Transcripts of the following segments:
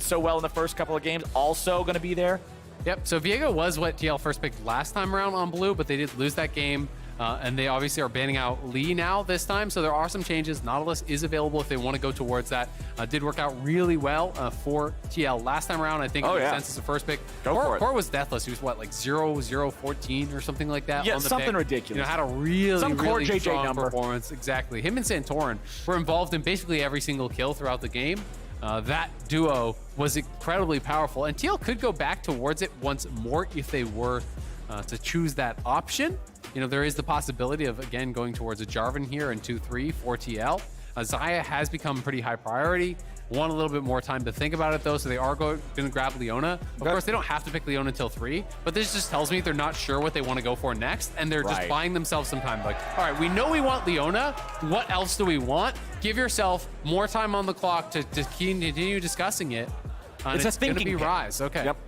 so well in the first couple of games, also going to be there. Yep, so Viego was what TL first picked last time around on blue, but they did lose that game. And they obviously are banning out Lee now this time, so there are some changes. Nautilus is available if they want to go towards that. Did work out really well for TL last time around. I think it makes sense as a first pick. Core was deathless. He was what, like 0-0-14 or something like that? Yeah, on the something pick. ridiculous. You know, had a really JJ strong number. performance. Exactly. Him and Santorin were involved in basically every single kill throughout the game. That duo was incredibly powerful, and TL could go back towards it once more if they were to choose that option. You know, there is the possibility of, again, going towards a Jarvan here in 2-3 for TL. Xayah has become pretty high priority. Want a little bit more time to think about it, though, so they are going to grab Leona. Of course, they don't have to pick Leona until 3, but this just tells me they're not sure what they want to go for next, and they're just buying themselves some time. Like, all right, we know we want Leona. What else do we want? Give yourself more time on the clock to continue discussing it. It's going to be Ryze. Okay. Yep.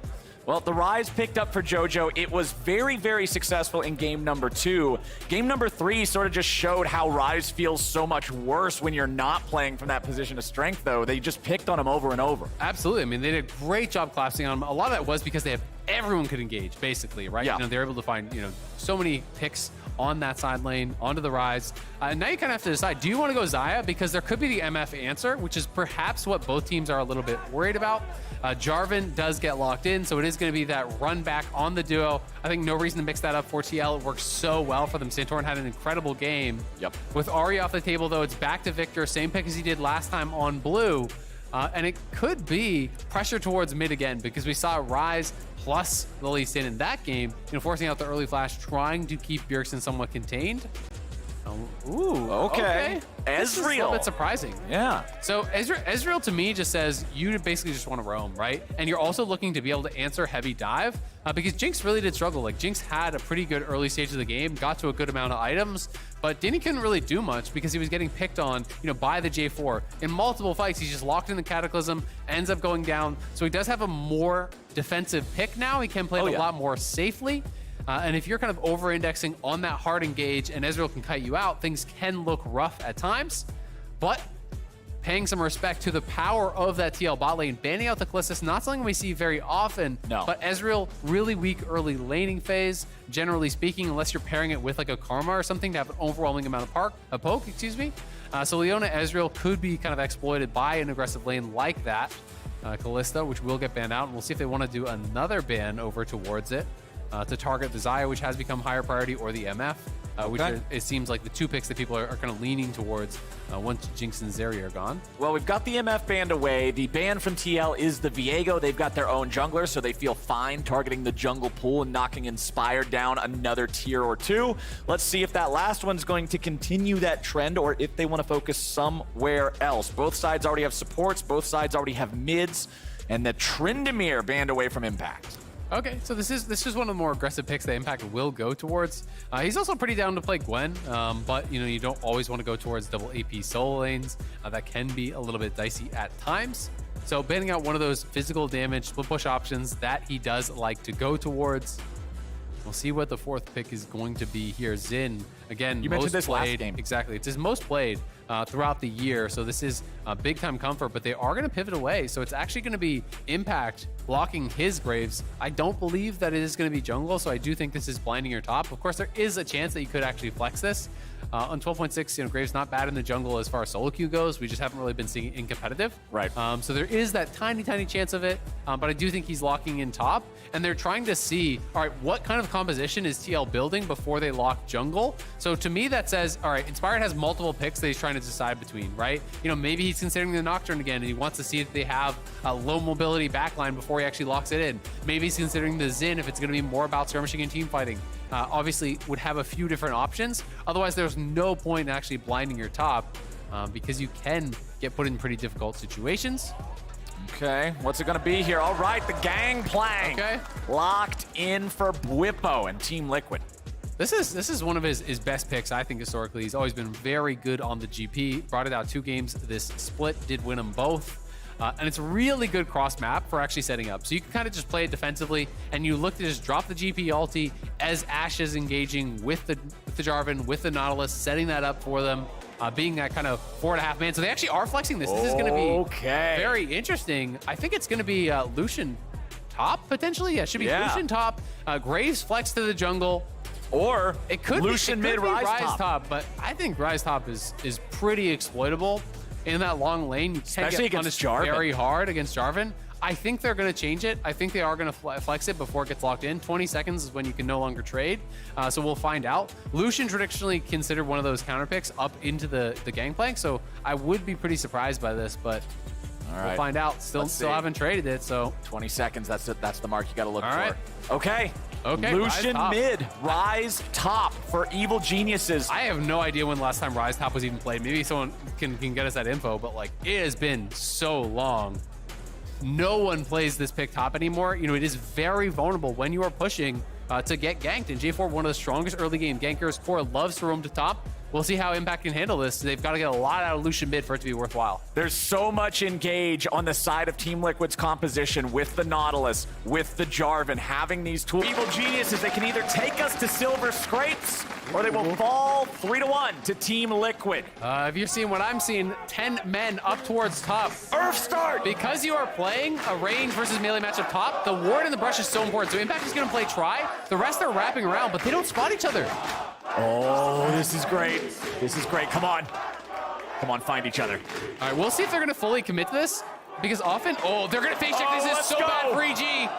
Well, the Ryze picked up for JoJo. It was very, very successful in game number 2. Game number 3 sort of just showed how Ryze feels so much worse when you're not playing from that position of strength, though. They just picked on him over and over. Absolutely. I mean, they did a great job collapsing on him. A lot of that was because they have everyone could engage, basically, right? Yeah. You know, they're able to find, you know, so many picks on that side lane, onto the Ryze. And now you kind of have to decide, do you want to go Xayah? Because there could be the MF answer, which is perhaps what both teams are a little bit worried about. Jarvan does get locked in, so it is going to be that run back on the duo. I think no reason to mix that up for TL. It works so well for them. Santorin had an incredible game. Yep. With Ahri off the table, though, it's back to Victor. Same pick as he did last time on blue. And it could be pressure towards mid again, because we saw Ryze plus the Lee Sin in that game, you know, forcing out the early flash, trying to keep Bjergsen somewhat contained. Ooh, okay. Ezreal. This is a little bit surprising. Yeah. So Ezreal to me just says you basically just want to roam, right? And you're also looking to be able to answer heavy dive because Jinx really did struggle. Like, Jinx had a pretty good early stage of the game, got to a good amount of items, but Danny couldn't really do much because he was getting picked on, you know, by the J4. In multiple fights, he's just locked in the Cataclysm, ends up going down. So he does have a more defensive pick now. He can play it a lot more safely. And if you're kind of over-indexing on that hard engage and Ezreal can kite you out, things can look rough at times. But paying some respect to the power of that TL bot lane, banning out the Callistus, not something we see very often. No. But Ezreal, really weak early laning phase, generally speaking, unless you're pairing it with like a Karma or something to have an overwhelming amount of poke, excuse me. So Leona Ezreal could be kind of exploited by an aggressive lane like that. Kalista, which will get banned out, and we'll see if they want to do another ban over towards it. To target the Xayah, which has become higher priority, or the MF, which it seems like the two picks that people are kind of leaning towards once Jinx and Zeri are gone. Well, we've got the MF banned away. The ban from TL is the Viego. They've got their own jungler, so they feel fine targeting the jungle pool and knocking Inspired down another tier or 2. Let's see if that last one's going to continue that trend or if they want to focus somewhere else. Both sides already have supports. Both sides already have mids. And the Tryndamere banned away from Impact. Okay, so this is one of the more aggressive picks that Impact will go towards. He's also pretty down to play Gwen, but you know, you don't always want to go towards double AP solo lanes. That can be a little bit dicey at times. So banning out one of those physical damage split push options that he does like to go towards. We'll see what the fourth pick is going to be here. Xin, again, you mentioned this last game. Exactly, it's his most played throughout the year, so this is a big time comfort, but they are going to pivot away, so it's actually going to be Impact blocking his Graves. I don't believe that it is going to be jungle, so I do think this is blinding your top. Of course, there is a chance that you could actually flex this. On 12.6, you know, Graves not bad in the jungle as far as solo queue goes. We just haven't really been seeing it in competitive. Right. So there is that tiny chance of it, but I do think he's locking in top, and they're trying to see, all right, what kind of composition is TL building before they lock jungle? So to me, that says, all right, Inspired has multiple picks that he's trying to decide between, right? You know, maybe he's considering the Nocturne again, and he wants to see if they have a low mobility backline before he actually locks it in. Maybe he's considering the Xin if it's going to be more about skirmishing and team fighting. Obviously, would have a few different options. Otherwise, there's no point in actually blinding your top because you can get put in pretty difficult situations. Okay, what's it going to be here? All right, the Gangplank. Okay. Locked in for Bwipo and Team Liquid. This is one of his best picks, I think, historically. He's always been very good on the GP. Brought it out 2 games. This split did win them both. And it's a really good cross map for actually setting up. So you can kind of just play it defensively, and you look to just drop the GP ulti as Ashe is engaging with the Jarvan, with the Nautilus, setting that up for them. being that kind of 4.5 man. So they actually are flexing this. This is going to be very interesting. I think it's going to be Lucian top, potentially. Yeah, it should be Lucian top. Graves flex to the jungle. Or it could Lucian be, mid, Rise top. But I think Rise top is pretty exploitable in that long lane. You Especially against Jarvan. Very hard against Jarvan. I think they're going to change it. I think they are going to flex it before it gets locked in. 20 seconds is when you can no longer trade. So we'll find out. Lucian traditionally considered one of those counter picks up into the Gangplank. So I would be pretty surprised by this, but we'll find out. Still haven't traded it. So 20 seconds. That's the mark you got to look for. Right. Okay. Lucian mid, Rise top for Evil Geniuses. I have no idea when the last time Rise top was even played. Maybe someone can get us that info, but like it has been so long. No one plays this pick top anymore. You know, it is very vulnerable when you are pushing to get ganked. And J4, one of the strongest early game gankers. Core loves to roam to top. We'll see how Impact can handle this. They've got to get a lot out of Lucian mid for it to be worthwhile. There's so much engage on the side of Team Liquid's composition with the Nautilus, with the Jarvan, having these tools. Evil Geniuses, they can either take us to silver scrapes or they will fall 3-1 to Team Liquid. Have you seen what I'm seeing? 10 men up towards top. Earth start! Because you are playing a range versus melee match up top, the ward and the brush is so important. So Impact is going to play try. The rest are wrapping around, but they don't spot each other. Oh, this is great. This is great. Come on. Come on, find each other. All right, we'll see if they're going to fully commit to this. Because often, they're going to face check. This is so bad for EG.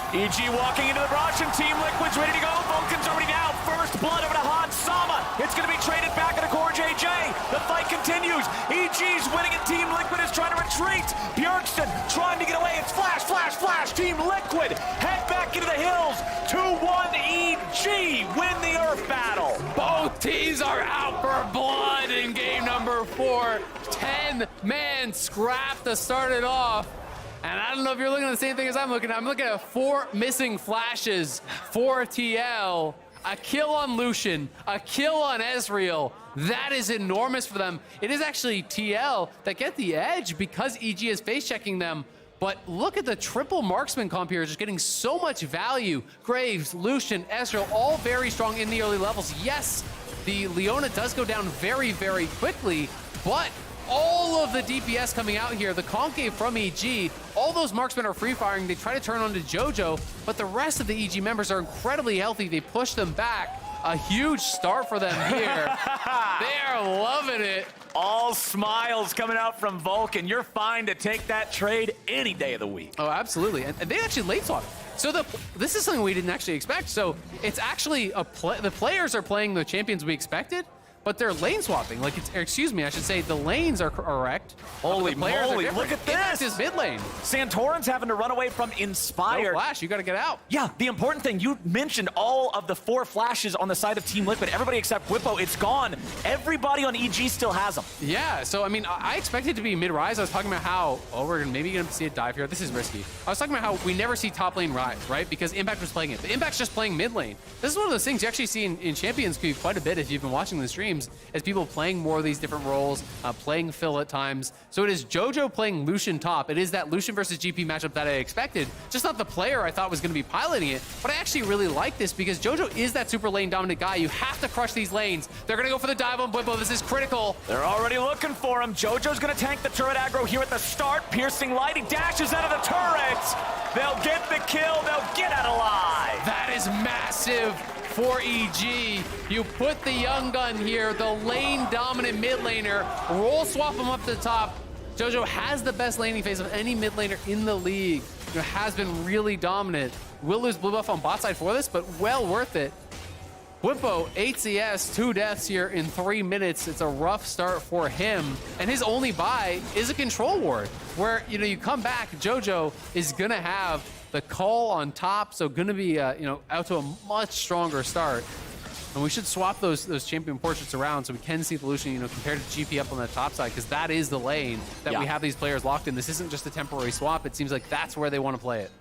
EG walking into the brush and Team Liquid's ready to go. Vulcan's already down. First blood over to Han Sama. It's going to be traded back into Core JJ. The fight continues. EG's winning and Team Liquid is trying to retreat. Bjergsen trying to get away. It's flash, flash, flash. Team Liquid head back into the hills. 2-1 EG win the Earth battle. Both teams are out for blood in game number 4. 10-man scrap to start it off. And I don't know if you're looking at the same thing as I'm looking at. I'm looking at 4 missing flashes for TL. A kill on Lucian, a kill on Ezreal. That is enormous for them. It is actually TL that get the edge because EG is face checking them. But look at the triple marksman comp here, just getting so much value. Graves, Lucian, Ezreal, all very strong in the early levels. Yes, the Leona does go down very, very quickly, but all of the DPS coming out here, the concave from EG, all those marksmen are free firing. They try to turn on to JoJo, but the rest of the EG members are incredibly healthy. They push them back. A huge start for them here. They are loving it. All smiles coming out from Vulcan. You're fine to take that trade any day of the week. Oh, absolutely. And they actually late swap. So this is something we didn't actually expect. So it's actually the players are playing the champions we expected, but they're lane swapping. Like, excuse me, I should say the lanes are correct. Holy moly, look at this. This is mid lane. Santorin's having to run away from Inspired. No flash, you gotta get out. Yeah, the important thing, you mentioned all of the 4 flashes on the side of Team Liquid. Everybody except Whippo, it's gone. Everybody on EG still has them. Yeah, so I mean, I expected to be mid-rise. I was talking about how, we're maybe gonna see a dive here. This is risky. I was talking about how we never see top lane rise, right? Because Impact was playing it. But Impact's just playing mid lane. This is one of those things you actually see in Champions Queue quite a bit if you've been watching the streams, as people playing more of these different roles, playing Phil at times. So it is JoJo playing Lucian top. It is that Lucian versus GP matchup that I expected. Just not the player I thought was going to be piloting it, but I actually really like this because JoJo is that super lane dominant guy. You have to crush these lanes. They're going to go for the dive on Bwimpo. This is critical. They're already looking for him. JoJo's going to tank the turret aggro here at the start. Piercing light. He dashes out of the turret. They'll get the kill. They'll get out alive. That is massive for EG. You put the young gun here, the lane dominant mid laner, roll swap him up to the top. JoJo has the best laning phase of any mid laner in the league. Has been really dominant. Will lose blue buff on bot side for this, but well worth it. Bwimpo, 8 CS, 2 deaths here in 3 minutes. It's a rough start for him. And his only buy is a control ward, where you come back, JoJo is gonna have the call on top, so gonna be out to a much stronger start. And we should swap those champion portraits around so we can see the Lucian, compared to GP up on the top side, because that is the lane that we have these players locked in. This isn't just a temporary swap. It seems like that's where they want to play it.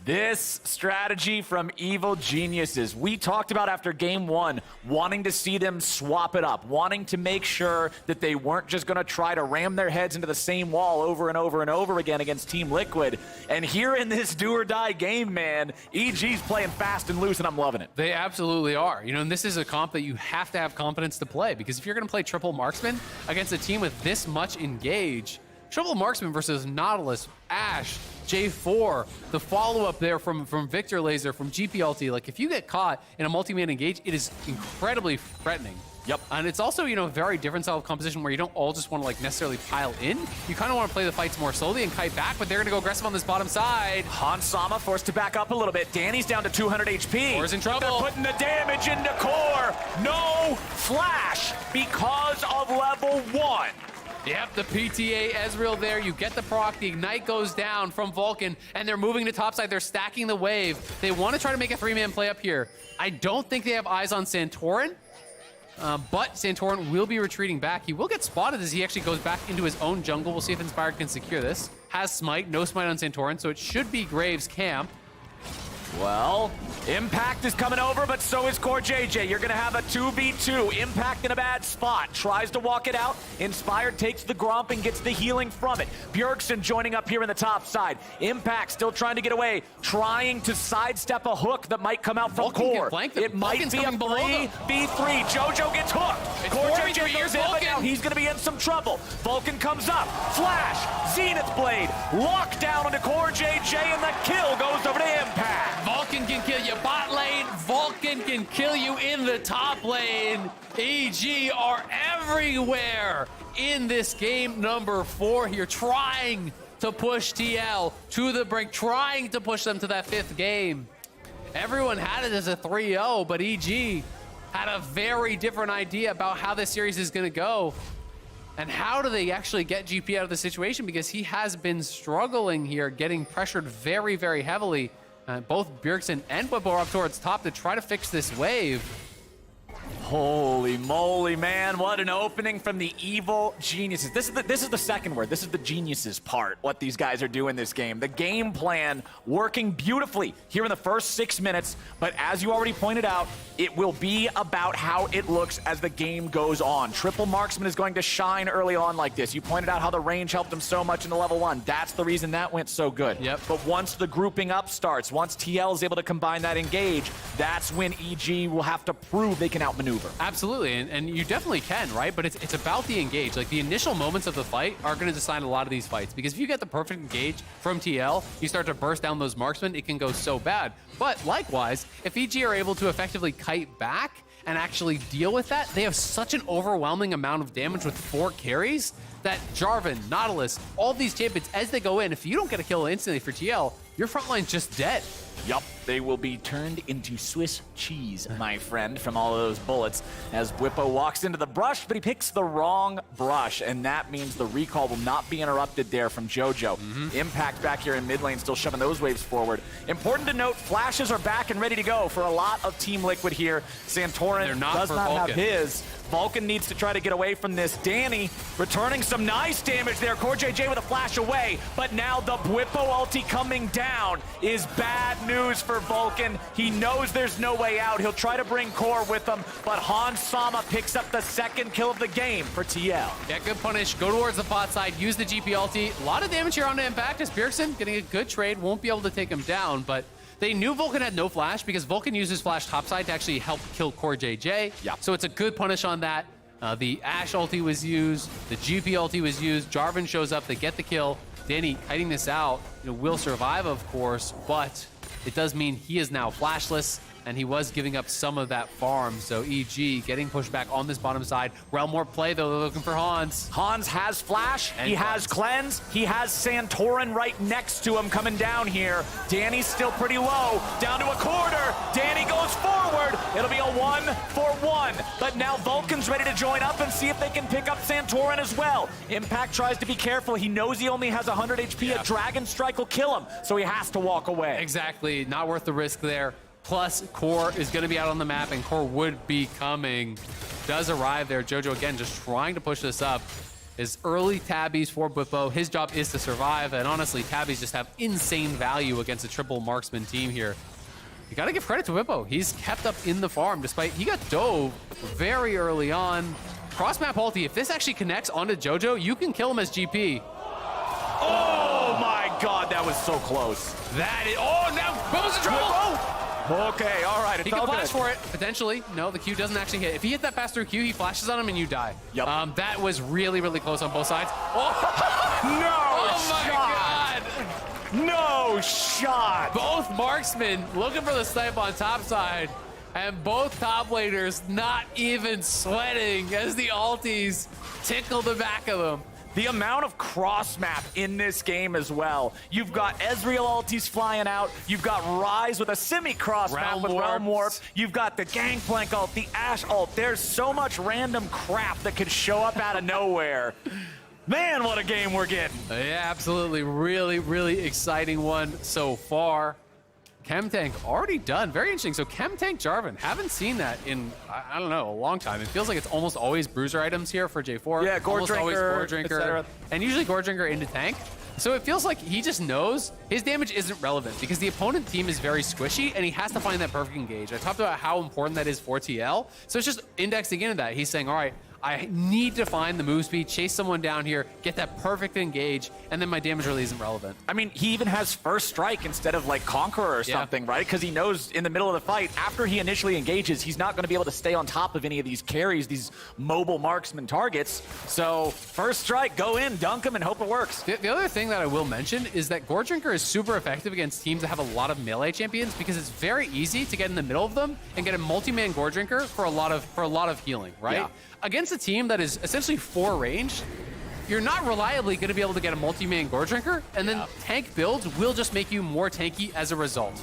This strategy from Evil Geniuses. We talked about after game one, wanting to see them swap it up, wanting to make sure that they weren't just going to try to ram their heads into the same wall over and over and over again against Team Liquid. And here in this do or die game, man, EG's playing fast and loose, and I'm loving it. They absolutely are. You know, and this is a comp that you have to have confidence to play, because if you're going to play triple marksman against a team with this much engage, triple marksman versus Nautilus, Ash, J4, the follow-up there from Victor Laser, from GPLT, like if you get caught in a multi-man engage, it is incredibly threatening. Yep. And it's also, you know, a very different style of composition where you don't all just want to like necessarily pile in. You kind of want to play the fights more slowly and kite back, but they're going to go aggressive on this bottom side. Hans Sama forced to back up a little bit. Danny's down to 200 HP. Core's in trouble. They're putting the damage into Core. No flash because of level 1. Yep, the PTA Ezreal there. You get the proc, the Ignite goes down from Vulcan, and they're moving to topside. They're stacking the wave. They want to try to make a 3-man play up here. I don't think they have eyes on Santorin, but Santorin will be retreating back. He will get spotted as he actually goes back into his own jungle. We'll see if Inspired can secure this. Has Smite, no Smite on Santorin, so it should be Graves' camp. Well, Impact is coming over, but so is Core JJ. You're going to have a 2v2. Impact in a bad spot. Tries to walk it out. Inspired takes the Gromp and gets the healing from it. Bjergsen joining up here in the top side. Impact still trying to get away. Trying to sidestep a hook that might come out from Core. It might be a 3v3. JoJo gets hooked. Core JJ goes in, but now he's going to be in some trouble. Vulcan comes up. Flash. Zenith Blade. Locked down into Core JJ, and the kill goes over to Impact. Vulcan can kill you bot lane. Vulcan can kill you in the top lane. EG are everywhere in this game number 4 here, trying to push TL to the brink, trying to push them to that 5th game. Everyone had it as a 3-0, but EG had a very different idea about how this series is going to go. And how do they actually get GP out of the situation? Because he has been struggling here, getting pressured very, very heavily. Both Bjergsen and Bwipo are up towards top to try to fix this wave. Holy moly, man. What an opening from the Evil Geniuses. This is the second word. This is the geniuses part, what these guys are doing this game. The game plan working beautifully here in the first 6 minutes, but as you already pointed out, it will be about how it looks as the game goes on. Triple Marksman is going to shine early on like this. You pointed out how the range helped him so much in the level 1. That's the reason that went so good. Yep. But once the grouping up starts, once TL is able to combine that engage, that's when EG will have to prove they can outmaneuver. Absolutely, and you definitely can, right? But it's about the engage. Like, the initial moments of the fight are going to decide a lot of these fights, because if you get the perfect engage from TL, you start to burst down those marksmen, it can go so bad. But likewise, if EG are able to effectively kite back and actually deal with that, they have such an overwhelming amount of damage with 4 carries that Jarvan, Nautilus, all these champions, as they go in, if you don't get a kill instantly for TL, your front line's just dead. Yup, they will be turned into Swiss cheese, my friend, from all of those bullets, as Bwipo walks into the brush, but he picks the wrong brush, and that means the recall will not be interrupted there from JoJo. Impact back here in mid lane, still shoving those waves forward. Important to note, flashes are back and ready to go for a lot of Team Liquid here. Santorin does not have his. Vulcan needs to try to get away from this. Danny returning some nice damage there. Core JJ with a flash away, but now the Bwipo ulti coming down is bad news for Vulcan. He knows there's no way out. He'll try to bring Core with him, but Hans Sama picks up the 2nd kill of the game for TL. Yeah, good punish. Go towards the pot side, use the GP ulti. A lot of damage here on Impact as Bjergsen getting a good trade. Won't be able to take him down, but they knew Vulcan had no flash because Vulcan uses flash topside to actually help kill Core JJ. Yeah. So it's a good punish on that. The Ashe ulti was used, the GP ulti was used, Jarvan shows up, they get the kill. Danny kiting this out, will survive, of course, but it does mean he is now flashless, and he was giving up some of that farm. So EG getting pushed back on this bottom side. Realm Warp play, though, they're looking for Hans. Hans has flash, he has cleanse, he has Santorin right next to him coming down here. Danny's still pretty low, down to a quarter. Danny goes forward. It'll be a 1-for-1. But now Vulcan's ready to join up and see if they can pick up Santorin as well. Impact tries to be careful. He knows he only has 100 HP. A Dragon Strike will kill him, so he has to walk away. Exactly, not worth the risk there. Plus, Core is going to be out on the map, and Core would be coming. Does arrive there. JoJo, again, just trying to push this up. is early tabbies for Bwipo. His job is to survive, and honestly, tabbies just have insane value against a triple marksman team here. You gotta give credit to Bwipo. He's kept up in the farm despite he got dove very early on. Cross map ulti, if this actually connects onto Jojo, you can kill him as GP. Oh my God, that was so close. That is, oh, now Bwipo's in trouble. Okay, all right, He can flash for it, potentially. No, the Q doesn't actually hit. If he hit that pass through Q, he flashes on him and you die. Yep. That was really, really close on both sides. Oh, No my shot. God. No shot. Both marksmen looking for the snipe on top side, and both top laners not even sweating as the ultis tickle the back of them. The amount of cross map in this game as well. You've got Ezreal ultis flying out. You've got Ryze with a semi-cross map with Realm Warp. You've got the Gangplank ult, the Ashe ult. There's so much random crap that could show up out of nowhere. Man, what a game we're getting. Yeah, absolutely. Really, really exciting one so far. Chemtank already done. Very interesting. So Chemtank Jarvan, haven't seen that in, I don't know, a long time. It feels like it's almost always bruiser items here for J4. Yeah, Gore almost always Drinker, Gore Drinker, and usually Gore Drinker into tank. So it feels like he just knows his damage isn't relevant because the opponent team is very squishy and he has to find that perfect engage. I talked about how important that is for TL. So it's just indexing into that. He's saying, all right, I need to find the move speed, chase someone down here, get that perfect engage, and then my damage really isn't relevant. I mean, he even has first strike instead of like Conqueror or something, right? Because he knows in the middle of the fight, after he initially engages, he's not going to be able to stay on top of any of these carries, these mobile marksman targets. So first strike, go in, dunk him, and hope it works. The other thing that I will mention is that Gore Drinker is super effective against teams that have a lot of melee champions because it's very easy to get in the middle of them and get a multi-man Gore Drinker for a lot of healing, right? Yeah. Against a team that is essentially 4 ranged, you're not reliably going to be able to get a multi-man Gore Drinker, and then tank builds will just make you more tanky as a result.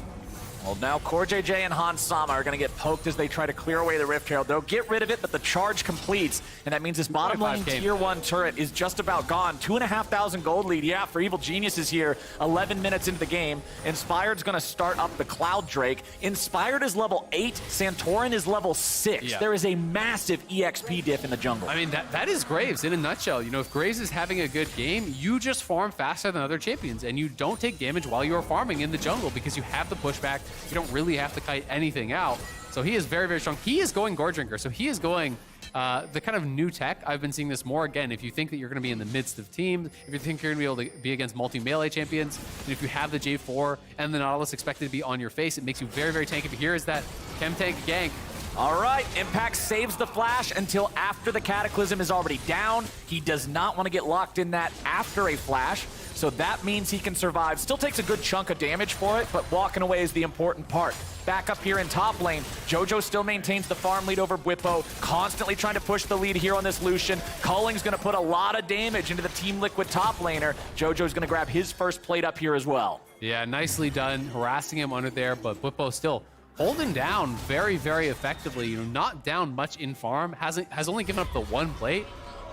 Well, now CoreJJ and Hans Sama are going to get poked as they try to clear away the Rift Herald. They'll get rid of it, but the charge completes, and that means this bottom lane tier 1 turret is just about gone. 2,500 gold lead, yeah, for Evil Geniuses here, 11 minutes into the game. Inspired's going to start up the Cloud Drake. Inspired is level 8, Santorin is level 6. Yeah. There is a massive EXP diff in the jungle. I mean, that is Graves in a nutshell. You know, if Graves is having a good game, you just farm faster than other champions, and you don't take damage while you are farming in the jungle because you have the pushback. You don't really have to kite anything out. So he is very, very strong. He is going Gore Drinker, so he is going the kind of new tech. I've been seeing this more again. If you think that you're going to be in the midst of teams, if you think you're going to be able to be against multi-melee champions, and if you have the J4 and the Nautilus expected to be on your face, it makes you very, very tanky. But here is that Chemtank gank. All right, Impact saves the flash until after the Cataclysm is already down. He does not want to get locked in that after a flash, so that means he can survive. Still takes a good chunk of damage for it, but walking away is the important part. Back up here in top lane, Jojo still maintains the farm lead over Bwipo, constantly trying to push the lead here on this Lucian. Culling's going to put a lot of damage into the Team Liquid top laner. Jojo's going to grab his first plate up here as well. Yeah, nicely done, harassing him under there, but Bwipo still holding down very, very effectively. You know, not down much in farm, has only given up the 1 plate.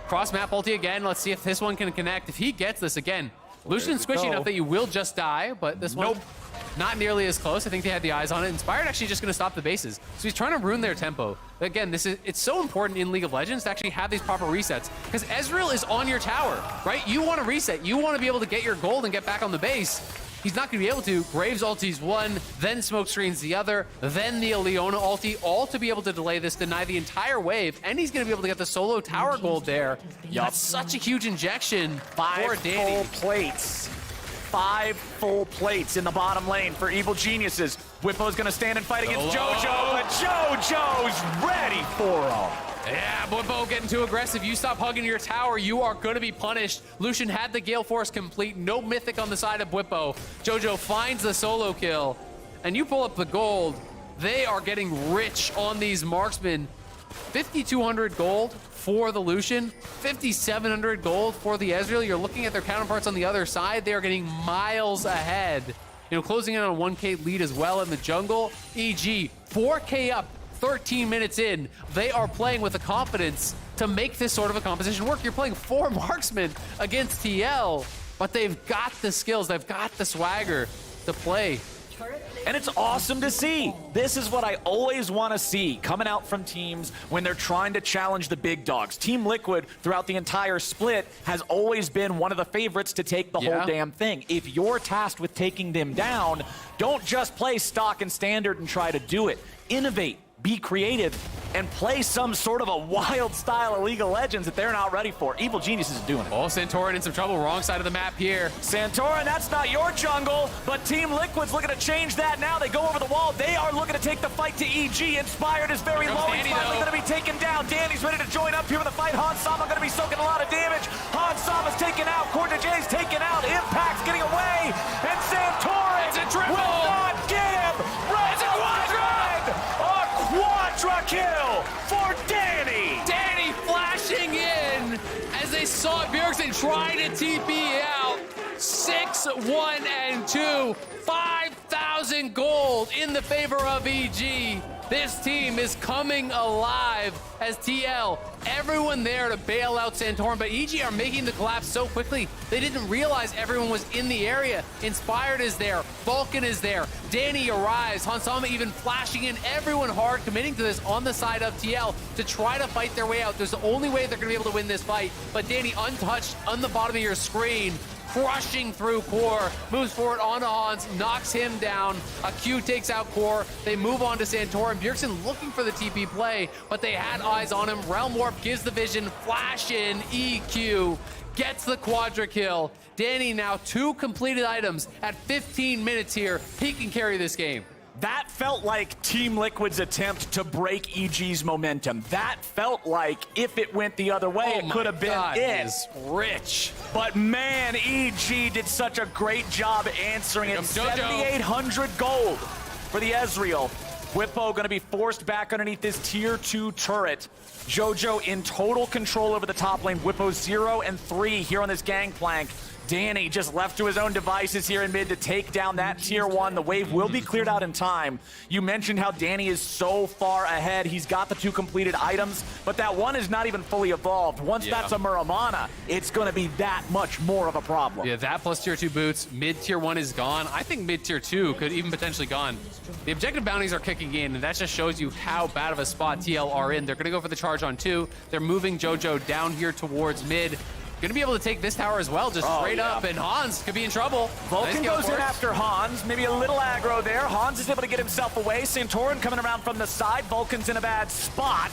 Cross map ulti again. Let's see if this one can connect. If he gets this again, Lucian's squishy enough that you will just die, but this one, not nearly as close. I think they had the eyes on it. Inspired actually just going to stop the bases. So he's trying to ruin their tempo. Again, it's so important in League of Legends to actually have these proper resets because Ezreal is on your tower, right? You want to reset. You want to be able to get your gold and get back on the base. He's not going to be able to. Graves ulti's 1, then smoke screens the other, then the Leona ulti, all to be able to delay this, deny the entire wave, and he's going to be able to get the solo tower gold there. That's such a huge injection for Danny. 5 full plates. 5 full plates in the bottom lane for Evil Geniuses. Bwipo's going to stand and fight against Jojo, but Jojo's ready for him. Yeah, Bwipo getting too aggressive. You stop hugging your tower, you are going to be punished. Lucian had the Gale Force complete. No Mythic on the side of Bwipo. Jojo finds the solo kill, and you pull up the gold. They are getting rich on these marksmen. 5,200 gold for the Lucian, 5,700 gold for the Ezreal. You're looking at their counterparts on the other side. They are getting miles ahead. You know, closing in on a 1K lead as well in the jungle. EG, 4K up. 13 minutes in, they are playing with the confidence to make this sort of a composition work. You're playing 4 marksmen against TL, but they've got the skills, they've got the swagger to play And it's awesome to see. This is what I always want to see coming out from teams when they're trying to challenge the big dogs. Team Liquid, throughout the entire split, has always been one of the favorites to take the whole damn thing. If you're tasked with taking them down, don't just play stock and standard and try to do it. Innovate, be creative, and play some sort of a wild style of League of Legends that they're not ready for. Evil Geniuses is doing it. Oh, Santorin in some trouble. Wrong side of the map here. Santorin, that's not your jungle, but Team Liquid's looking to change that now. They go over the wall. They are looking to take the fight to EG. Inspired is very low. He's finally going to be taken down. Danny's ready to join up here with the fight. Han Sama going to be soaking a lot of damage. Han Sama's taken out. Corda J's taken out. Impact's getting away. And Santorin will not get him. It's a quadra kill for Danny. Danny flashing in as they saw Bjergsen trying to TP out. 6-1-2, 5,000 gold in the favor of EG. This team is coming alive as TL, everyone there to bail out Santorin, but EG are making the collapse so quickly, they didn't realize everyone was in the area. Inspired is there, Vulcan is there, Danny arrives, Hansama even flashing in, everyone hard committing to this on the side of TL to try to fight their way out. There's the only way they're gonna be able to win this fight, but Danny untouched on the bottom of your screen, crushing through Core, moves forward onto Hans, knocks him down. A Q takes out Core. They move on to Santorin. Bjergsen looking for the TP play, but they had eyes on him. Realm Warp gives the vision, flash in, EQ, gets the quadra kill. Danny now 2 completed items at 15 minutes here. He can carry this game. That felt like Team Liquid's attempt to break EG's momentum. That felt like if it went the other way, it could have been it. Is rich. But man, EG did such a great job answering it. 7,800 gold for the Ezreal. Whippo gonna be forced back underneath this tier 2 turret. Jojo in total control over the top lane. Whippo 0 and 3 here on this gangplank. Danny just left to his own devices here in mid to take down that tier 1. The wave will be cleared out in time. You mentioned how Danny is so far ahead. He's got the 2 completed items, but that 1 is not even fully evolved. Once that's a Muramana, it's going to be that much more of a problem. Yeah, that plus tier 2 boots. Mid tier 1 is gone. I think mid tier 2 could even potentially gone. The objective bounties are kicking in, and that just shows you how bad of a spot TL are in. They're going to go for the charge on 2. They're moving Jojo down here towards mid. Gonna be able to take this tower as well, just straight up, and Hans could be in trouble. Vulcan goes in after Hans, maybe a little aggro there. Hans is able to get himself away. Santorin coming around from the side. Vulcan's in a bad spot.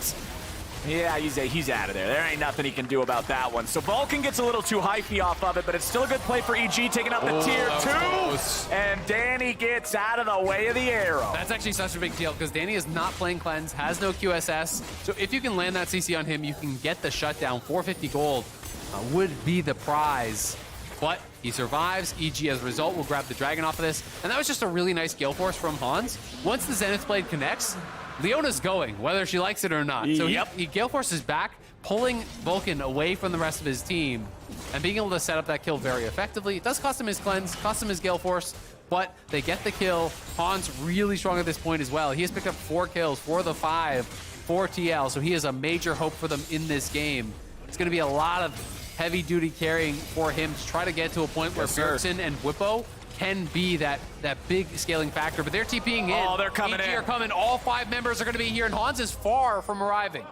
Yeah, he's out of there. There ain't nothing he can do about that one. So Vulcan gets a little too hypey off of it, but it's still a good play for EG, taking out the tier 2. And Danny gets out of the way of the arrow. That's actually such a big deal because Danny is not playing Cleanse, has no QSS. So if you can land that CC on him, you can get the shutdown. 450 gold. Would be the prize, but he survives. EG as a result will grab the dragon off of this, and that was just a really nice gale force from Hans. Once the Zenith Blade connects, Leona's going, whether she likes it or not. So he gale forces back, pulling Vulcan away from the rest of his team, and being able to set up that kill very effectively. It does cost him his cleanse, cost him his gale force, but they get the kill. Hans really strong at this point as well. He has picked up 4 kills, 4 of the 5 for TL, so he is a major hope for them in this game. It's going to be a lot of heavy-duty carrying for him to try to get to a point where Bjergsen and Whippo can be that big scaling factor. But they're TPing in. Oh, they're coming EG are coming. All 5 members are going to be here, and Hans is far from arriving.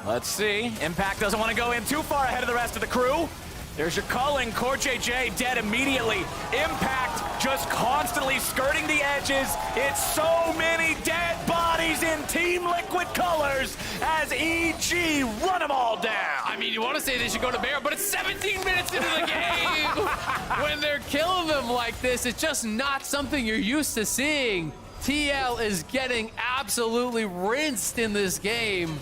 Let's see. Impact doesn't want to go in too far ahead of the rest of the crew. There's your culling. Core JJ dead immediately. Impact just constantly skirting the edges. It's so many dead bodies in Team Liquid colors as EG run them all down. I mean, you want to say they should go to Bear, but it's 17 minutes into the game. When they're killing them like this, it's just not something you're used to seeing. TL is getting absolutely rinsed in this game.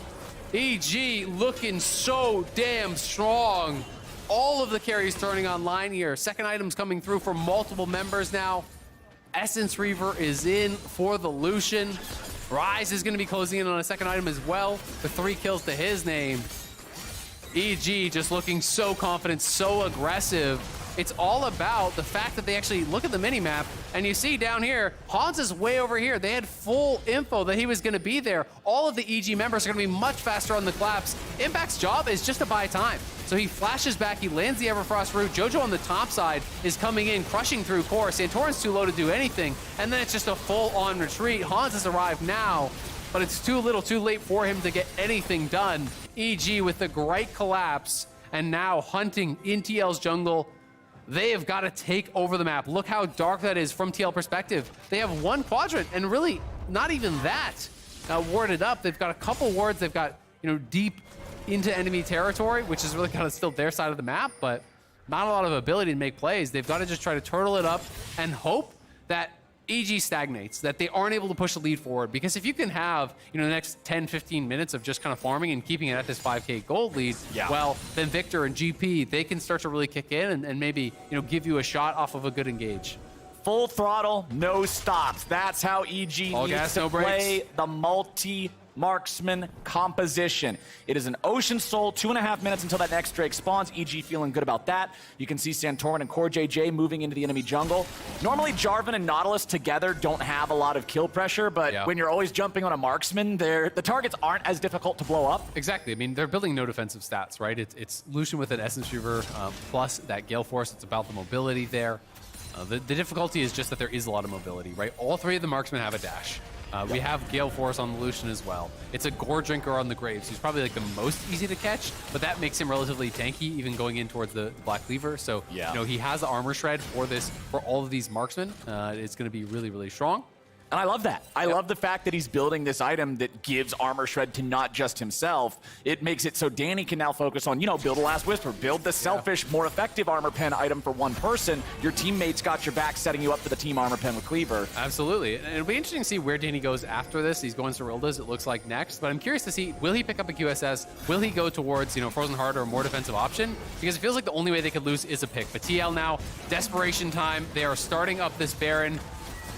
EG looking so damn strong. All of the carries turning online here. Second item's coming through for multiple members now. Essence Reaver is in for the Lucian. Rise is going to be closing in on a second item as well, with 3 kills to his name. EG just looking so confident, so aggressive. It's all about the fact that they actually look at the minimap, and you see down here, Hans is way over here. They had full info that he was going to be there. All of the EG members are going to be much faster on the collapse. Impact's job is just to buy time. So So he flashes back, he lands the Everfrost root. Jojo on the top side is coming in, crushing through core. Santorin's too low to do anything, and then it's just a full-on retreat. Hans has arrived now, but it's too little, too late for him to get anything done. EG with the great collapse, and now hunting in TL's jungle. They have got to take over the map. Look how dark that is from TL perspective. They have one quadrant, and really not even that warded up. They've got a couple wards. They've got, deep into enemy territory, which is really kind of still their side of the map, but not a lot of ability to make plays. They've got to just try to turtle it up and hope that EG stagnates, that they aren't able to push the lead forward. Because if you can have, the next 10, 15 minutes of just kind of farming and keeping it at this 5K gold lead, well, then Victor and GP, they can start to really kick in and maybe, give you a shot off of a good engage. Full throttle, no stops. That's how EG All needs gas, to no brakes. play the multi-marksman composition. It is an Ocean Soul, 2.5 minutes until that next Drake spawns. EG feeling good about that. You can see Santorin and Core JJ moving into the enemy jungle. Normally, Jarvan and Nautilus together don't have a lot of kill pressure, but when you're always jumping on a marksman, the targets aren't as difficult to blow up. Exactly. I mean, they're building no defensive stats, right? It's Lucian with an Essence Reaver plus that Gale Force. It's about the mobility there. The difficulty is just that there is a lot of mobility, right? All three of the marksmen have a dash. We have Gale Force on the Lucian as well. It's a Gore Drinker on the Graves, who's probably like the most easy to catch, but that makes him relatively tanky, even going in towards the Black Cleaver. So, he has the armor shred for all of these marksmen. It's going to be really, really strong. And I love that. I love the fact that he's building this item that gives armor shred to not just himself. It makes it so Danny can now focus on, build a Last Whisper, build the selfish, more effective armor pen item for one person. Your teammates got your back, setting you up for the team armor pen with Cleaver. Absolutely. And it'll be interesting to see where Danny goes after this. He's going Cerilda's, it looks like, next. But I'm curious to see, will he pick up a QSS? Will he go towards, Frozen Heart or a more defensive option? Because it feels like the only way they could lose is a pick. But TL now, desperation time. They are starting up this Baron.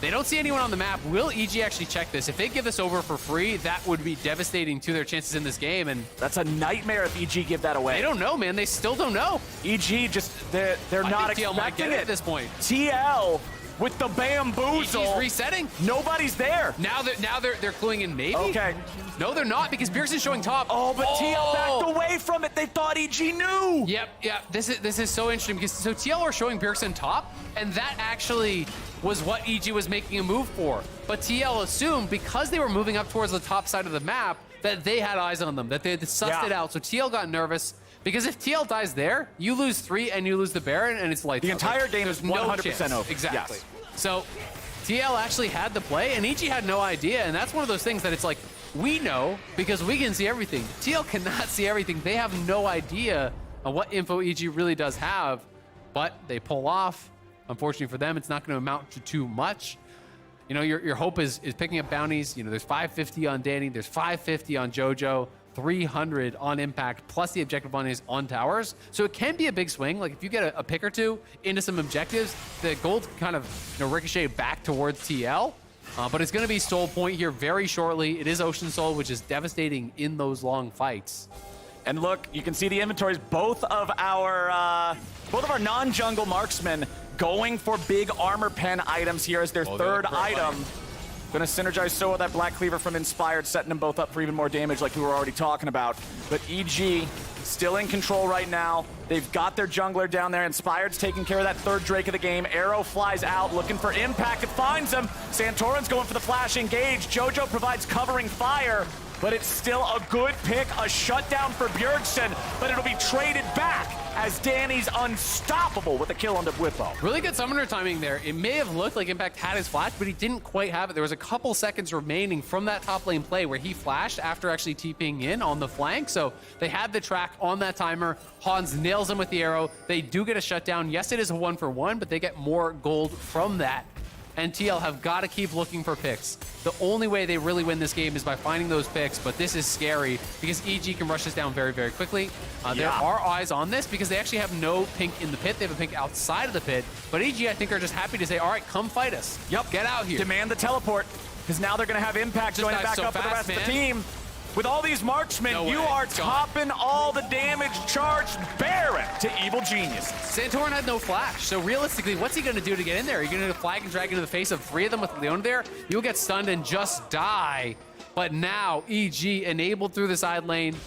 They don't see anyone on the map. Will EG actually check this? If they give this over for free, that would be devastating to their chances in this game. And that's a nightmare if EG give that away. They don't know, man. They still don't know. EG just, they're not expecting it at this point. TL with the bamboozle. EG's resetting. Nobody's there. Now they're cluing in maybe? Okay. No, they're not, because Pearson's showing top. Oh, but TL backed away from it. They thought EG knew. Yep. This is so interesting, because so TL are showing Pearson top, and that actually was what EG was making a move for. But TL assumed, because they were moving up towards the top side of the map, that they had eyes on them, that they had sussed it out. So TL got nervous, because if TL dies there, you lose 3 and you lose the Baron, and it's like the entire game is 100% over. Exactly. Yes. So TL actually had the play, and EG had no idea, and that's one of those things that it's like, we know because we can see everything. TL cannot see everything. They have no idea on what info EG really does have, but they pull off. Unfortunately for them, it's not going to amount to too much. Your hope is picking up bounties. There's 550 on Danny, there's 550 on Jojo, 300 on Impact, plus the objective bounties on towers. So it can be a big swing. Like if you get a pick or two into some objectives, the gold can kind of ricochet back towards TL. But it's going to be Soul Point here very shortly. It is Ocean Soul, which is devastating in those long fights. And look, you can see the inventories. Both of our non-jungle marksmen going for big armor pen items here as their third item. Gonna synergize so with that Black Cleaver from Inspired, setting them both up for even more damage like we were already talking about. But EG still in control right now. They've got their jungler down there. Inspired's taking care of that third Drake of the game. Arrow flies out, looking for Impact. It finds him. Santorin's going for the flash engage. Jojo provides covering fire, but it's still a good pick, a shutdown for Bjergsen, but it'll be traded back as Danny's unstoppable with a kill on the Whippo. Really good summoner timing there. It may have looked like Impact had his flash, but he didn't quite have it. There was a couple seconds remaining from that top lane play where he flashed after actually TPing in on the flank. So they had the track on that timer. Hans nails him with the arrow. They do get a shutdown. Yes, it is a 1-for-1, but they get more gold from that. And TL have got to keep looking for picks. The only way they really win this game is by finding those picks, but this is scary because EG can rush this down very, very quickly. There are eyes on this because they actually have no pink in the pit. They have a pink outside of the pit, but EG, I think, are just happy to say, all right, come fight us. Yep. Get out here. Demand the teleport, because now they're going to have Impact joining back up for the rest of the team. With all these marksmen, you are topping all the damage charged Baron to Evil Genius. Santorin had no flash, so realistically, what's he going to do to get in there? Are you going to flag and drag into the face of 3 of them with Leona there? You'll get stunned and just die. But now, EG enabled through the side lane.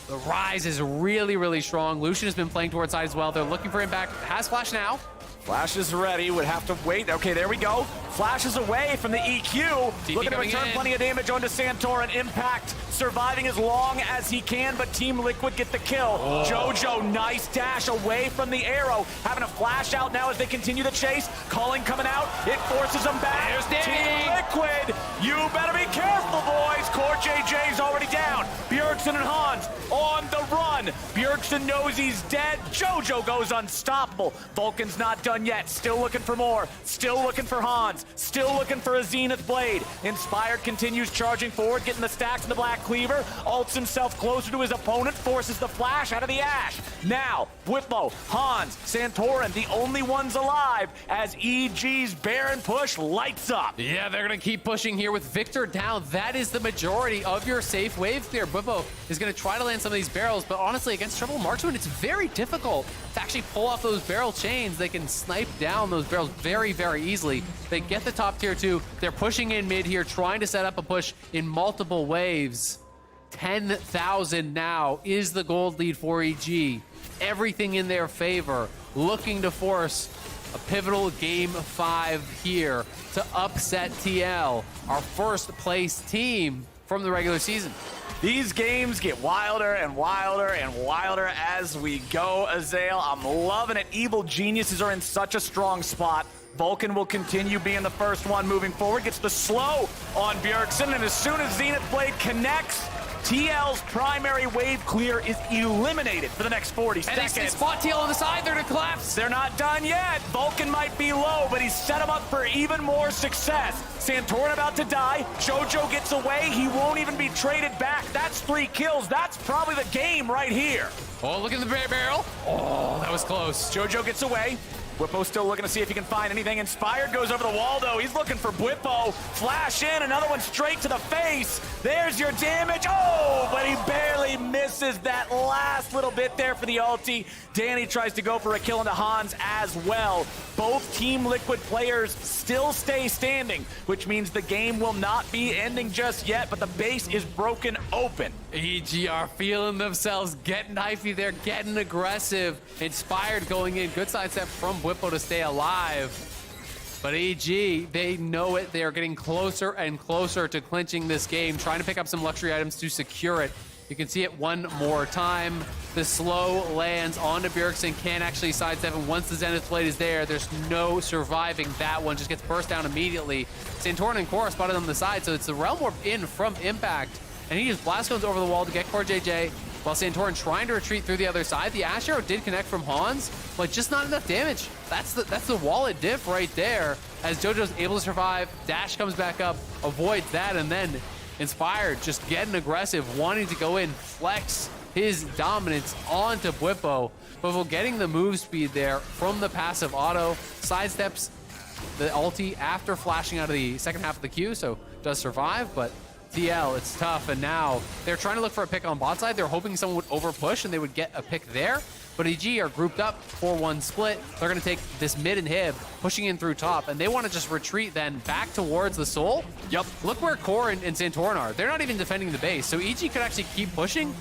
The rise is really, really strong. Lucian has been playing towards side as well. They're looking for impact. Has flash now. Flash is ready, would have to wait. Okay, there we go. Flash is away from the EQ. TP Looking to coming return in. plenty of damage onto Santorin. Impact surviving as long as he can, but Team Liquid get the kill. Oh. Jojo, nice dash away from the arrow. Having a flash out now as they continue the chase. Calling coming out. It forces them back. There's Danny. Team Liquid, you better be careful, boys. Core JJ's already down. Bjergsen and Hans on the run. Bjergsen knows he's dead. Jojo goes unstoppable. Vulcan's not done yet. Still looking for more. Still looking for Hans. Still looking for a Zenith Blade. Inspired continues charging forward, getting the stacks in the Black Cleaver. Ults himself closer to his opponent, forces the flash out of the ash. Now, Whippo, Hans, Santorin, the only ones alive as EG's Baron push lights up. Yeah, they're going to keep pushing here with Victor down. That is the majority of your safe wave clear. Whippo is going to try to land some of these barrels, but honestly, against Triple Marksman, it's very difficult to actually pull off those barrel chains. They can snipe down those barrels very, very easily. They get the top tier 2. They're pushing in mid here, trying to set up a push in multiple waves. 10,000 now is the gold lead for EG. Everything in their favor, looking to force a pivotal Game 5 here to upset TL, our first place team from the regular season. These games get wilder and wilder and wilder as we go, Azael. I'm loving it. Evil Geniuses are in such a strong spot. Vulcan will continue being the first one moving forward. Gets the slow on Bjergsen, and as soon as Zenith Blade connects, TL's primary wave clear is eliminated for the next 40 And seconds. they spot TL on the side, they're gonna collapse. They're not done yet. Vulcan might be low, but he's set him up for even more success. Santorin about to die. Jojo gets away. He won't even be traded back. That's 3 kills. That's probably the game right here. Oh, look at the barrel. Oh, that was close. Jojo gets away. Whippo still looking to see if he can find anything. Inspired goes over the wall, though. He's looking for Whippo. Flash in, another one straight to the face. There's your damage. Oh, but he barely misses that last little bit there for the ulti. Danny tries to go for a kill into Hans as well. Both Team Liquid players still stay standing, which means the game will not be ending just yet, but the base is broken open. EG are feeling themselves, getting hyphy there, getting aggressive. Inspired going in, good sidestep from Whippo to stay alive. But EG, they know it. They are getting closer and closer to clinching this game, trying to pick up some luxury items to secure it. You can see it one more time. The slow lands onto Bjergsen, can't actually sidestep him. Once the Zenith Blade is there, there's no surviving that one. Just gets burst down immediately. Santorin and Core spotted on the side, so it's the Realm Warp in from Impact. And he just blast goes over the wall to get Core JJ, while Santorin trying to retreat through the other side. The Ash Arrow did connect from Hans, but just not enough damage. That's the wallet diff right there, as Jojo's able to survive. Dash comes back up, avoids that, and then Inspired just getting aggressive, wanting to go in, flex his dominance onto Whippo. Whippo getting the move speed there from the passive auto, sidesteps the ulti after flashing out of the second half of the queue, so does survive, but TL, it's tough, and now they're trying to look for a pick on bot side. They're hoping someone would overpush and they would get a pick there, but EG are grouped up, 4-1 split. They're gonna take this mid inhib, pushing in through top, and they wanna just retreat then back towards the Soul. Yep. Look where Core and Santorin are. They're not even defending the base, so EG could actually keep pushing.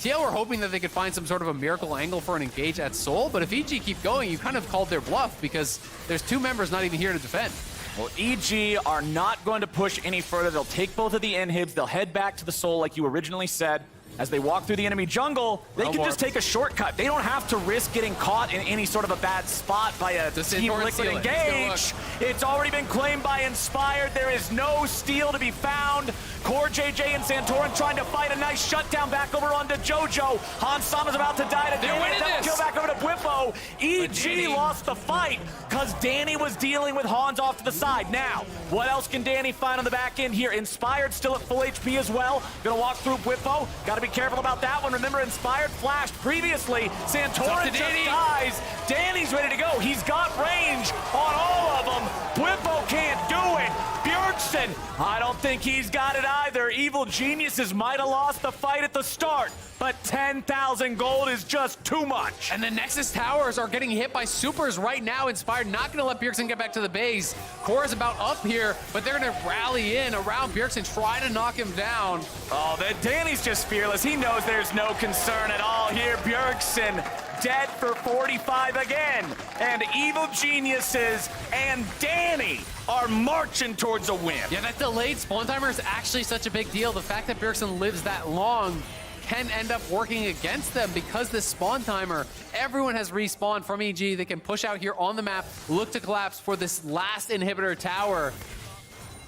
TL were hoping that they could find some sort of a miracle angle for an engage at Soul, but if EG keep going, you kind of called their bluff because there's 2 members not even here to defend. Well, EG are not going to push any further. They'll take both of the inhibs. They'll head back to the Soul like you originally said. As they walk through the enemy jungle, they can just take a shortcut. They don't have to risk getting caught in any sort of a bad spot by a Team Liquid engage. It's already been claimed by Inspired. There is no steal to be found. Core JJ and Santorin trying to fight a nice shutdown back over onto Jojo. Hans Sama's about to die to Danny. Kill back over to Whippo. EG lost the fight because Danny was dealing with Hans off to the side. Now, what else can Danny find on the back end here? Inspired still at full HP as well. Gonna walk through Whippo. Gotta be careful about that one. Remember, Inspired flashed previously. Santorin just dies. Danny's ready to go. He's got range on all of them. Whippo can't do it. Bjergsen Bjergsen, I don't think he's got it either. Evil Geniuses might have lost the fight at the start, but 10,000 gold is just too much. And the Nexus towers are getting hit by supers right now. Inspired not going to let Bjergsen get back to the base. Core's about up here, but they're going to rally in around Bjergsen, try to knock him down. Oh, Danny's just fearless. He knows there's no concern at all here. Bjergsen dead for 45 again. And Evil Geniuses and Danny are marching towards a win. Yeah, that delayed spawn timer is actually such a big deal. The fact that Bjergsen lives that long can end up working against them because this spawn timer, everyone has respawned from EG. They can push out here on the map, look to collapse for this last inhibitor tower.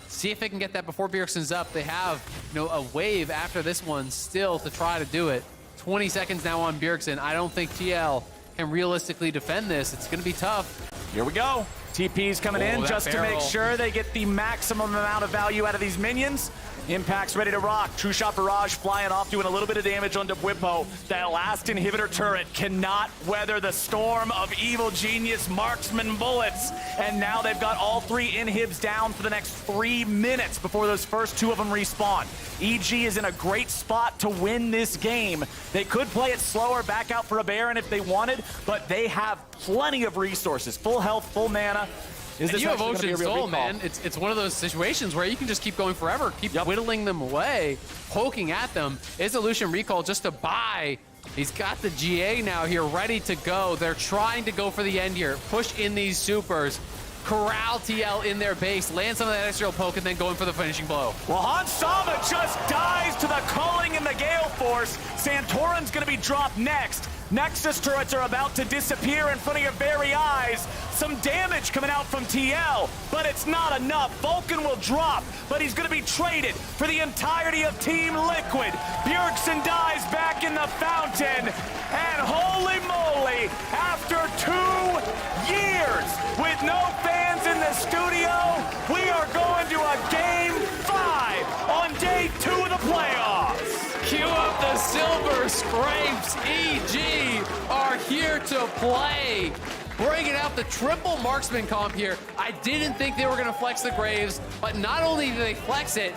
See if they can get that before Bjergsen's up. They have, a wave after this one still to try to do it. 20 seconds now on Bjergsen. I don't think TL can realistically defend this. It's going to be tough. Here we go. TP's coming in just to make sure they get the maximum amount of value out of these minions. Impact's ready to rock. True Shot Barrage flying off, doing a little bit of damage on Debwippo. That last inhibitor turret cannot weather the storm of Evil Genius marksman bullets. And now they've got all 3 inhibs down for the next 3 minutes before those first 2 of them respawn. EG is in a great spot to win this game. They could play it slower, back out for a Baron if they wanted, but they have plenty of resources. Full health, full mana. And you have Ocean Soul, man. It's one of those situations where you can just keep going forever, keep whittling them away, poking at them. Is a Lucian recall just to buy. He's got the GA now here ready to go. They're trying to go for the end here, push in these supers, corral TL in their base, land some of that extra poke, and then going for the finishing blow. Well, Hans Sama just dies to the culling in the Gale Force. Santorin's going to be dropped next. Nexus turrets are about to disappear in front of your very eyes. Some damage coming out from TL, but it's not enough. Vulcan will drop, but he's going to be traded for the entirety of Team Liquid. Bjergsen dies back in the fountain, and holy moly, after 2 years with no fans in the studio, we are going to a Game 5 on day 2 of the playoffs. Cue up the Silver Scrapes. EG are here to play. Bringing out the triple marksman comp here. I didn't think they were going to flex the Graves, but not only do they flex it,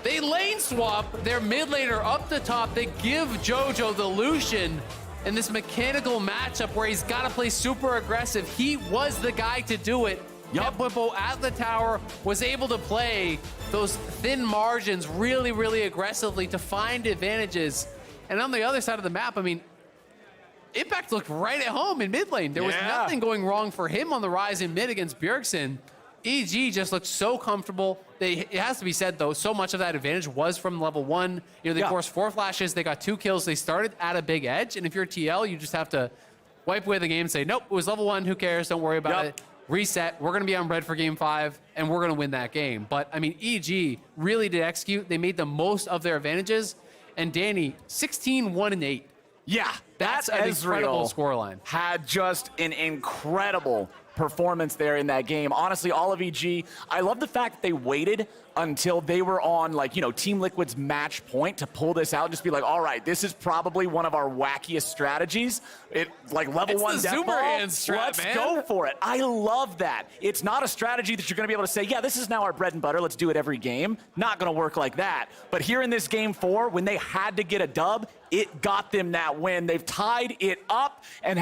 they lane swap their mid laner up the top. They give JoJo the Lucian in this mechanical matchup where he's got to play super aggressive. He was the guy to do it. Debwippo at the tower was able to play those thin margins really, really aggressively to find advantages. And on the other side of the map, I mean, Impact looked right at home in mid lane. There was nothing going wrong for him on the rise in mid against Bjergsen. EG just looked so comfortable. It has to be said, though, so much of that advantage was from level 1. They forced 4 flashes. They got 2 kills. They started at a big edge. And if you're TL, you just have to wipe away the game and say, nope, it was level 1. Who cares? Don't worry about it. Reset. We're going to be on red for game 5, and we're going to win that game. But, I mean, EG really did execute. They made the most of their advantages. And Danny, 16-1-8. Yeah, that's an incredible scoreline. Had just an incredible performance there in that game. Honestly, all of EG, I love the fact that they waited until they were on, Team Liquid's match point to pull this out. Just be like, all right, this is probably one of our wackiest strategies. Level 1 death ball. Let's go for it. I love that. It's not a strategy that you're going to be able to say, yeah, this is now our bread and butter. Let's do it every game. Not going to work like that. But here in this game 4, when they had to get a dub, it got them that win. They've tied it up and